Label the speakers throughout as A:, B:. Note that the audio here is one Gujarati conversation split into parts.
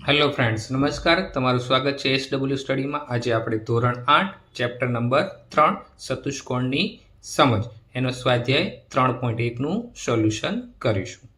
A: હેલો ફ્રેન્ડ્સ, નમસ્કાર. તમારું સ્વાગત છે SW સ્ટડીમાં. આજે આપણે ધોરણ 8 ચેપ્ટર નંબર 3 ચતુષ્કોણની સમજ એનો સ્વાધ્યાય 3.1નું સોલ્યુશન કરીશું.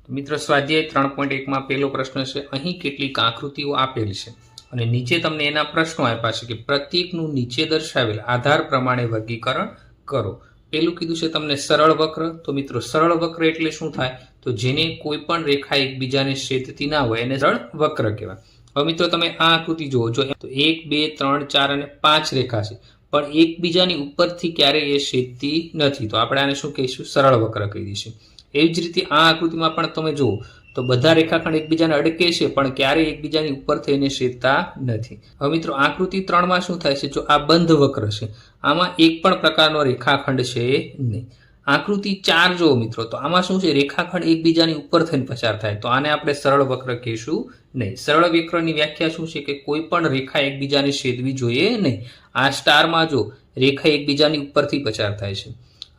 A: મિત્રો, સ્વાધ્યાય 3.1માં પહેલો પ્રશ્ન છે, અહીં કેટલીક આકૃતિઓ આપેલ છે અને નીચે તમને એના પ્રશ્નો આપ્યા છે કે પ્રત્યેકનું નીચે દર્શાવેલ આધાર પ્રમાણે વર્ગીકરણ કરો. પેલું કીધું છે તમને સરળ વક્ર. તો મિત્રો, સરળ વક્ર એટલે શું થાય? તો જેને કોઈ પણ રેખા એકબીજાને છેદતી ના હોય એને સરળ વક્ર કહેવાય. હવે મિત્રો, તમે આ આકૃતિ જુઓ છો તો 1, 2, 3, 4 અને 5 રેખા છે, પણ એકબીજાની ઉપરથી ક્યારેય એ છેદતી નથી. તો આપણે આને શું કહીશું? સરળ વક્ર કહી દઈશું. એવી જ રીતે આ આકૃતિમાં પણ તમે જુઓ તો બધા રેખાખંડ એકબીજાને અડકે છે પણ ક્યારેય એકબીજાની ઉપર થઈને છેદતા નથી. હવે મિત્રો, આકૃતિ 3માં શું થાય છે? જો આ બંધ વક્ર છે, આમાં એક પણ પ્રકારનો રેખાખંડ છે નહીં. આકૃતિ 4 જુઓ મિત્રો, તો આમાં શું છે? રેખાખંડ એકબીજાની ઉપર થઈને પસાર થાય, તો આને આપણે સરળ વક્ર કહીશું નહીં. સરળ વક્રની વ્યાખ્યા શું છે? કે કોઈ પણ રેખા એકબીજાને છેદવી જોઈએ નહીં. આ સ્ટારમાં જો રેખા એકબીજાની ઉપરથી પસાર થાય છે.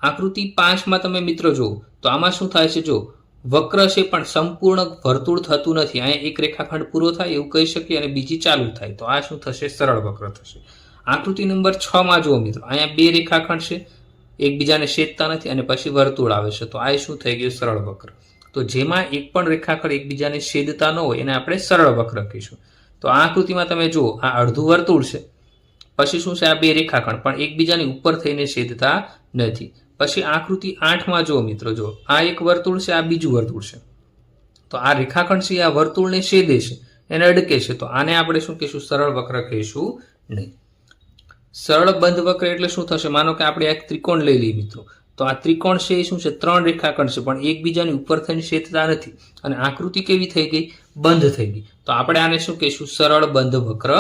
A: આકૃતિ 5માં તમે મિત્રો જુઓ તો આમાં શું થાય છે? જો વક્ર છે પણ સંપૂર્ણ વર્તુળ થતું નથી. અહીંયા એક રેખાખંડ પૂરો થાય એવું કહી શકીએ અને બીજી ચાલુ થાય, તો આ શું થશે? સરળ વક્ર થશે. આકૃતિ નંબર 6માં જુઓ મિત્રો, અહીંયા બે રેખાખંડ છે, એકબીજાને છેદતા નથી અને પછી વર્તુળ આવે છે, તો આ શું થઈ ગયું? સરળ વક્ર. તો જેમાં એક પણ રેખાખંડ એકબીજાને છેદતા ન હોય એને આપણે સરળ વક્ર કહીશું. તો આ આકૃતિમાં તમે જુઓ, આ અડધું વર્તુળ છે, પછી શું છે? આ બે રેખાખંડ પણ એકબીજાની ઉપર થઈને છેદતા નથી. પછી આકૃતિ 8માં જુઓ મિત્રો, જો આ એક વર્તુળ છે, આ બીજું વર્તુળ છે, તો આ રેખાખંડ છે આ વર્તુળને છેદે છે, એને અડકે છે, તો આને આપણે શું કહીશું? સરળ વક્ર કહીશું નહીં. સરળ બંધ વક્ર એટલે શું થશે? માનો કે આપણે એક ત્રિકોણ લઈ લઈએ મિત્રો, તો આ ત્રિકોણ છે એ શું છે? 3 રેખાખંડ છે પણ એકબીજાની ઉપર થઈને છેદતા નથી અને આકૃતિ કેવી થઈ ગઈ? બંધ થઈ ગઈ, તો આપણે આને શું કહીશું? સરળ બંધ વક્ર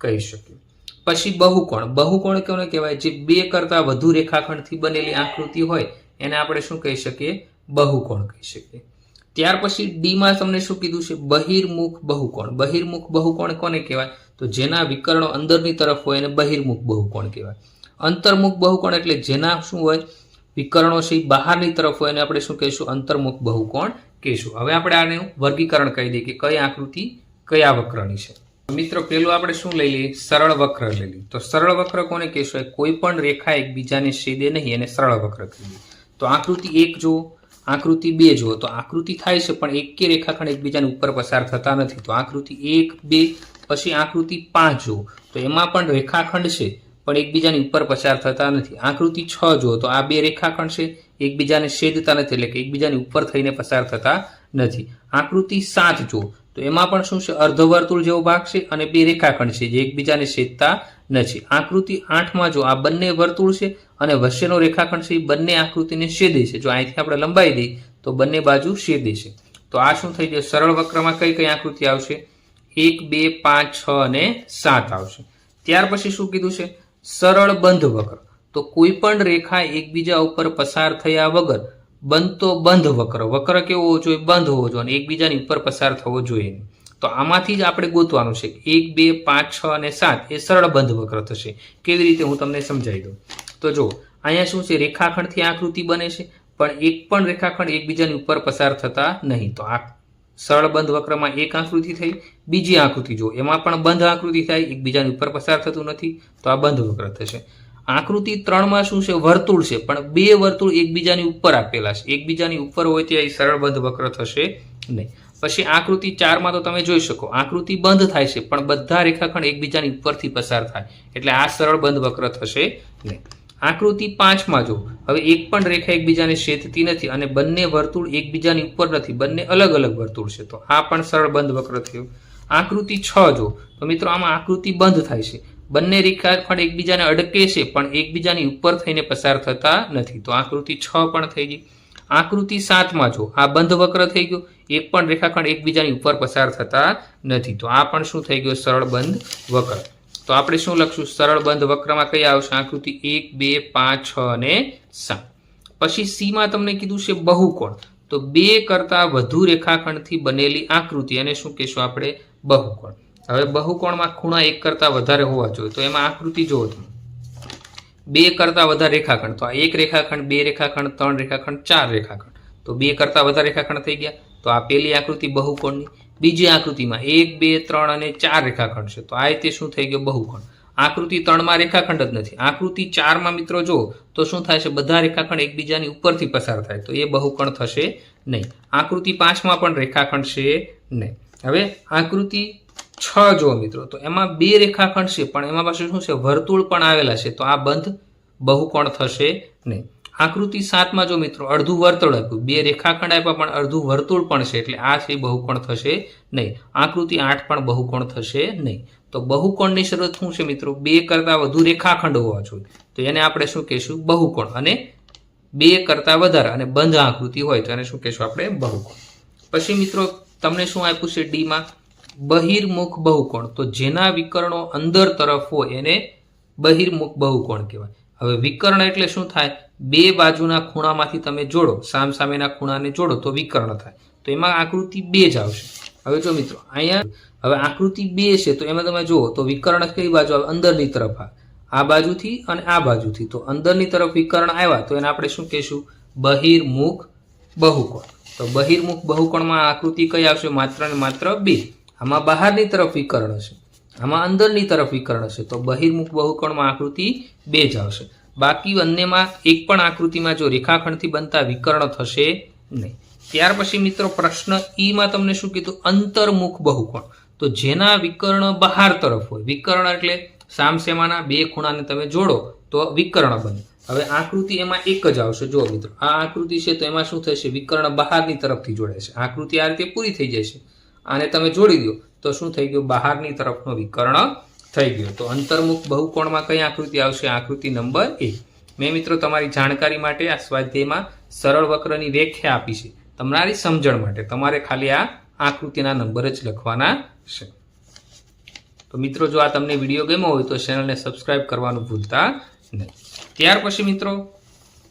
A: કહી શકીએ. પછી બહુકોણ. બહુકોણ કોને કહેવાય? જે બે કરતા વધુ રેખાખંડથી બનેલી આકૃતિ હોય એને આપણે શું કહી શકીએ? બહુકોણ કહી શકીએ. ત્યાર પછી ડીમાં તમને શું કીધું છે? બહિર્મુખ બહુકોણ. બહિર્મુખ બહુકોણ કોને કહેવાય? તો જેના વિકર્ણો અંદરની તરફ હોય એને બહિર્મુખ બહુકોણ કહેવાય. અંતર્મુખ બહુકોણ એટલે જેના શું હોય? વિકર્ણો છે બહારની તરફ હોય એને આપણે શું કહીશું? અંતર્મુખ બહુકોણ કહીશું. હવે આપણે આને વર્ગીકરણ કહી દઈએ કે કઈ આકૃતિ કયા વક્રની છે. મિત્રો, પેલું આપણે શું લઈ લઈએ? સરળ વક્ર લઈ લઈએ. તો સરળ વક્ર કોને કહેશું? કોઈ પણ રેખા એકબીજાને છેદે નહીં એને સરળ વક્ર કહીએ. તો આકૃતિ 1 જુઓ, આકૃતિ 2 જુઓ, તો આકૃતિ થાય છે પણ એક કે રેખાખંડ એકબીજાની ઉપર પસાર થતા નથી. તો આકૃતિ 1, 2, પછી આકૃતિ 5 જુઓ, તો એમાં પણ રેખાખંડ છે પણ એકબીજાની ઉપર પસાર થતા નથી. આકૃતિ 6 જુઓ, તો આ બે રેખાખંડ છે, એકબીજાને છેદતા નથી એટલે કે એકબીજાની ઉપર થઈને પસાર થતા નથી. આકૃતિ 7 જુઓ, તો એમાં પણ શું છે? અર્ધવર્તુળ જેવો ભાગ છે અને બે રેખાખંડ છે જે એકબીજાને છેદતા નથી. આકૃતિ 8માં જો આ બંને વર્તુળ છે અને વચ્ચેનો રેખાખંડ છે એ બંને આકૃતિને છેદે છે. જો અહીંથી આપણે લંબાઈ દઈએ તો બંને બાજુ છેદે છે. તો આ શું થઈ જશે? સરળ વક્રમાં કઈ કઈ આકૃતિ આવશે? 1, 2, 5, 6 અને 7 આવશે. ત્યાર પછી શું કીધું છે? સરળ બંધ વક્ર. તો કોઈ પણ રેખા એકબીજા ઉપર પસાર થયા વગર બનતો બંધ વક્ર. વક્ર કેવો હોવો જોઈએ? બંધ હોવો જોઈએ અને એકબીજાની ઉપર પસાર થવો જોઈએ. તો આમાંથી જ આપણે ગોતવાનું છે. 1, 2, 5, 6 અને 7 એ સરળ બંધ વક્ર થશે. કેવી રીતે હું તમને સમજાવી દઉં. તો જો અહીંયા શું છે? રેખાખંડથી આકૃતિ બને છે પણ એક પણ રેખાખંડ એકબીજાની ઉપર પસાર થતા નહીં. તો આ સરળ બંધ વક્રમાં એક આકૃતિ થઈ. બીજી આકૃતિ જો, એમાં પણ બંધ આકૃતિ થાય, એકબીજાની ઉપર પસાર થતું નથી, તો આ બંધ વક્ર થશે. આકૃતિ 3માં શું છે? વર્તુળ છે પણ બે વર્તુળ એકબીજાની ઉપર આપેલા છે, એકબીજાની ઉપર હોય ત્યાં સરળ બંધ વક્ર થશે નહીં. પછી આકૃતિ 4માં તો તમે જોઈ શકો, આકૃતિ બંધ થાય છે પણ બધા રેખાખંડ એકબીજાની ઉપરથી પસાર થાય એટલે આ સરળ બંધ વક્ર થશે નહીં. આકૃતિ 5માં જો, હવે એક પણ રેખા એકબીજાને છેદતી નથી અને બંને વર્તુળ એકબીજાની ઉપર નથી, બંને અલગ અલગ વર્તુળ છે, તો આ પણ સરળ બંધ વક્ર થયું. આકૃતિ 6 જો, તો મિત્રો આમાં આકૃતિ બંધ થાય છે, બંને રેખાખંડ એકબીજાને અડકે છે પણ એકબીજાની ઉપર થઈને પસાર થતા નથી, તો આકૃતિ 6 પણ થઈ ગઈ. આકૃતિ 7માં જો, આ બંધ વક્ર થઈ ગયો, એક પણ રેખાખંડ એકબીજાની ઉપર પસાર થતા નથી, તો આ પણ શું થઈ ગયો? સરળ બંધ વક્ર. તો આપણે શું લખશું? સરળ બંધ વક્રમાં કઈ આવશે? આકૃતિ 1, 2, 5, 6 અને 7. પછી સીમાં તમને કીધું છે બહુકોણ. તો બે કરતા વધુ રેખાખંડથી બનેલી આકૃતિ એને શું કહીશું આપણે? બહુકોણ. હવે બહુકોણમાં ખૂણા એક કરતા વધારે હોવા જોઈએ, તો એમાં આકૃતિ જુઓ તમે, બે કરતા વધારે રેખાખંડ, તો આ એક રેખાખંડ, બે રેખાખંડ, 3 રેખાખંડ, 4 રેખાખંડ, તો બે કરતા વધારે રેખાખંડ થઈ ગયા. તો આ પેલી આકૃતિ બહુકોણની. બીજી આકૃતિમાં 1, 2, 3 અને 4 રેખાખંડ છે, તો આ રીતે શું થઈ ગયો? બહુકોણ. આકૃતિ 3માં રેખાખંડ જ નથી. આકૃતિ 4માં મિત્રો જો તો શું થાય છે? બધા રેખાખંડ એકબીજાની ઉપરથી પસાર થાય, તો એ બહુકોણ થશે નહીં. આકૃતિ 5માં પણ રેખાખંડ છે નહીં. હવે આકૃતિ 6 જો મિત્રો, તો એમાં 2 રેખાખંડ છે, પણ એમાં પાછું શું છે? વર્તુળ પણ આવેલા છે, તો આ બંધ બહુકોણ થશે નહીં. આકૃતિ 7માં જો મિત્રો અડધું વર્તુળ આપ્યું, 2 રેખાખંડ આપ્યા પણ અડધું વર્તુળ પણ છે, એટલે આ છે બહુકોણ થશે નહીં. આકૃતિ 8 પણ બહુકોણ થશે નહીં. તો બહુકોણની શરત શું છે મિત્રો? 2 કરતા વધુ રેખાખંડ હોવા જોઈએ, તો એને આપણે શું કહીશું? બહુકોણ. અને 2 કરતા વધારે અને બંધ આકૃતિ હોય તો એને શું કહીશું આપણે? બહુકોણ. પછી મિત્રો તમને શું આપ્યું છે? ડીમાં બહિર્મુખ બહુકોણ, તો જેના વિકર્ણો અંદર તરફ હોય એને બહિર્મુખ બહુકોણ કહેવાય. હવે વિકર્ણ એટલે શું થાય? 2 બાજુના ખૂણામાંથી તમે જોડો, સામસામેના ખૂણાને જોડો તો વિકર્ણ થાય, તો એમાં આકૃતિ 2 જ આવશે. હવે જો મિત્રો અહીંયા હવે આકૃતિ 2 છે, તો એમાં તમે જુઓ તો વિકર્ણ કઈ બાજુ આવે? અંદરની તરફ આવે, આ બાજુથી અને આ બાજુથી. તો અંદરની તરફ વિકર્ણ આવ્યા તો એને આપણે શું કહીશું? બહિર્મુખ બહુકોણ. તો બહિર્મુખ બહુકોણમાં આકૃતિ કઈ આવશે? માત્ર ને માત્ર 2. આમાં બહારની તરફ વિકર્ણ છે, આમાં અંદરની તરફ વિકર્ણ છે, તો બહિર્મુખ બહુકોણમાં આકૃતિ 2 જ આવશે. બાકી અન્યમાં એક પણ આકૃતિમાં જો રેખાખંડથી બનતા વિકર્ણ થશે નહીં. ત્યાર પછી મિત્રો પ્રશ્ન ઈમાં તમને શું કીધું? અંતર્મુખ બહુકોણ, તો જેના વિકર્ણ બહાર તરફ હોય. વિકર્ણ એટલે સામસામાના 2 ખૂણાને તમે જોડો તો વિકર્ણ બને. હવે આકૃતિ એમાં એક જ આવશે. જો મિત્રો આ આકૃતિ છે, તો એમાં શું થશે? વિકર્ણ બહારની તરફથી જોડાય છે. આકૃતિ આ રીતે પૂરી થઈ જાય છે. આને તમે જોડી દો તો શું થઈ ગયું? બહારની તરફનો વિકર્ણ થઈ ગયો. તો અંતર્મુખ બહુકોણમાં કઈ આકૃતિ આવશે? આકૃતિ નંબર 1. મેં મિત્રો તમારી જાણકારી માટે આ સ્વાધ્યાયમાં સરળ વક્રની વ્યાખ્યા આપી છે, તમારી સમજણ માટે. તમારે ખાલી આ આકૃતિના નંબર જ લખવાના છે. તો મિત્રો જો આ તમને વિડીયો ગમ્યો હોય તો ચેનલને સબસ્ક્રાઇબ કરવાનું ભૂલતા નહીં. ત્યાર પછી મિત્રો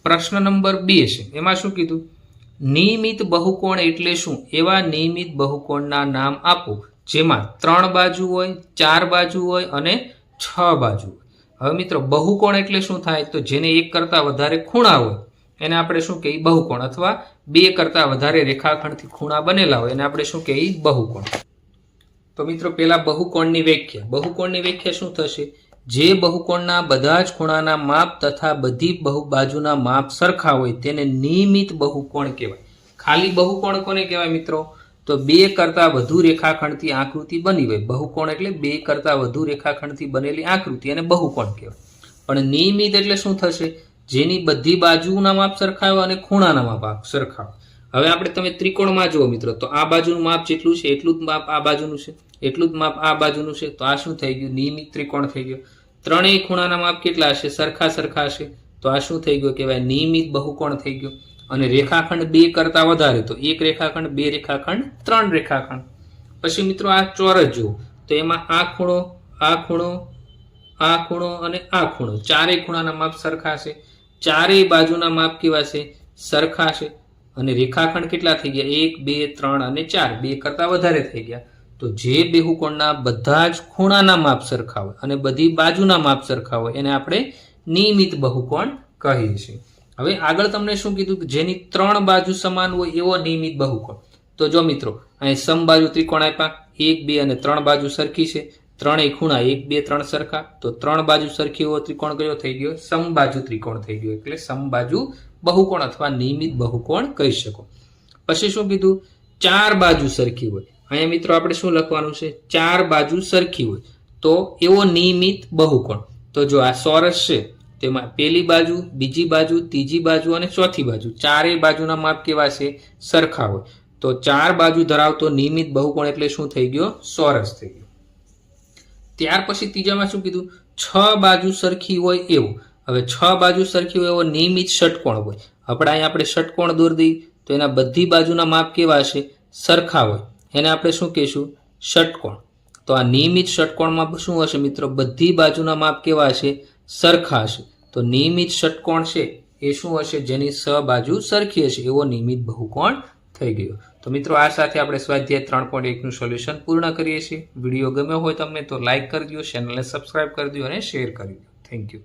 A: પ્રશ્ન નંબર 2 છે, એમાં શું કીધું? નિયમિત બહુકોણ એટલે શું? એવા નિયમિત બહુકોણના નામ આપો જેમાં 3 બાજુ હોય, 4 બાજુ હોય અને 6 બાજુ હોય. હવે મિત્રો બહુકોણ એટલે શું થાય? તો જેને 1 કરતાં વધારે ખૂણા હોય એને આપણે શું કહીએ? બહુકોણ. અથવા 2 કરતાં વધારે રેખાખંડથી ખૂણા બનેલા હોય એને આપણે શું કહીએ? બહુકોણ. તો મિત્રો પહેલા બહુકોણની વ્યાખ્યા. બહુકોણની વ્યાખ્યા શું થશે? જે બહુકોણના બધા જ ખૂણાના માપ તથા બધી બાજુના માપ સરખા હોય તેને નિયમિત બહુકોણ કહેવાય. ખાલી બહુકોણ કોને કહેવાય મિત્રો? તો 2 કરતાં વધુ રેખાખંડથી આકૃતિ બની હોય. બહુકોણ એટલે 2 કરતાં વધુ રેખાખંડથી બનેલી આકૃતિ અને બહુકોણ કહેવાય. પણ નિયમિત એટલે શું થશે? જેની બધી બાજુના માપ સરખા હોય અને ખૂણાના માપ સરખા હોય. હવે આપણે તમે ત્રિકોણમાં જુઓ મિત્રો, તો આ બાજુનું માપ જેટલું છે એટલું જ માપ આ બાજુનું છે, એટલું જ માપ આ બાજુનું છે, તો આ શું થઈ ગયું? નિયમિત ત્રિકોણ થઈ ગયો. ત્રણેય ખૂણાના માપ કેટલા હશે? સરખા હશે, તો આ શું થઈ ગયું? કહેવાય નિયમિત બહુકોણ થઈ ગયો. અને રેખાખંડ 2 કરતાં વધારે, તો 1 રેખાખંડ, 2 રેખાખંડ, 3 રેખાખંડ. પછી મિત્રો આ ચોરસ જુઓ, તો એમાં આ ખૂણો, આ ખૂણો, આ ખૂણો અને આ ખૂણો, ચારેય ખૂણાના માપ સરખા છે. ચારેય બાજુના માપ કેવા છે? સરખા છે. અને રેખાખંડ કેટલા થઈ ગયા? 1, 2, 3 અને 4, 2 કરતાં વધારે થઈ ગયા. તો જે બહુકોણના બધા જ ખૂણાના માપ સરખા હોય અને બધી બાજુના માપ સરખા હોય એને આપણે નિયમિત બહુકોણ કહીએ છીએ. હવે આગળ તમને શું કીધું? જેની 3 બાજુ સમાન હોય એવો નિયમિત બહુકોણ. તો જો મિત્રો અહીં સમબાજુ ત્રિકોણ આપ્યા, 1, 2 અને 3 બાજુ સરખી છે. ત્રણેય ખૂણા 1, 2, 3 સરખા, તો 3 બાજુ સરખી એવો ત્રિકોણ કયો થઈ ગયો? સમબાજુ ત્રિકોણ થઈ ગયો. એટલે સમબાજુ બહુકોણ અથવા નિયમિત બહુકોણ કહી શકો. પછી શું કીધું? 4 બાજુ સરખી હોય. અહીંયા મિત્રો આપણે શું લખવાનું છે? 4 બાજુ સરખી હોય તો એવો નિયમિત બહુકોણ. તો જો આ ચોરસ છે, તેમાં પહેલી બાજુ, બીજી બાજુ, ત્રીજી બાજુ અને ચોથી બાજુ, ચારેય બાજુના માપ કેવા છે? સરખા હોય. તો 4 બાજુ ધરાવતો નિયમિત બહુકોણ એટલે શું થઈ ગયો? ચોરસ થઈ ગયો. ત્યાર પછી ત્રીજામાં શું કીધું? 6 બાજુ સરખી હોય એવું. હવે 6 બાજુ સરખી હોય એવો નિયમિત ષટકોણ હોય. આપણે ષટકોણ દોરી દઈએ તો એના બધી બાજુના માપ કેવા હશે? સરખા હોય. એને આપણે શું કહીશું? ષટકોણ. તો આ નિયમિત ષટકોણમાં શું હશે મિત્રો? બધી બાજુના માપ કેવા હશે? સરખા હશે. તો નિયમિત ષટકોણ છે એ શું હશે? જેની 6 બાજુ સરખી હશે એવો નિયમિત બહુકોણ થઈ ગયો. તો મિત્રો આ સાથે આપણે સ્વાધ્યાય 3.1 નું સોલ્યુશન પૂર્ણ કરીએ છીએ. વિડીયો ગમ્યો હોય તમને તો લાઇક કરી દો, ચેનલને સબસ્ક્રાઇબ કરી દો અને શેર કરી દો. Thank you.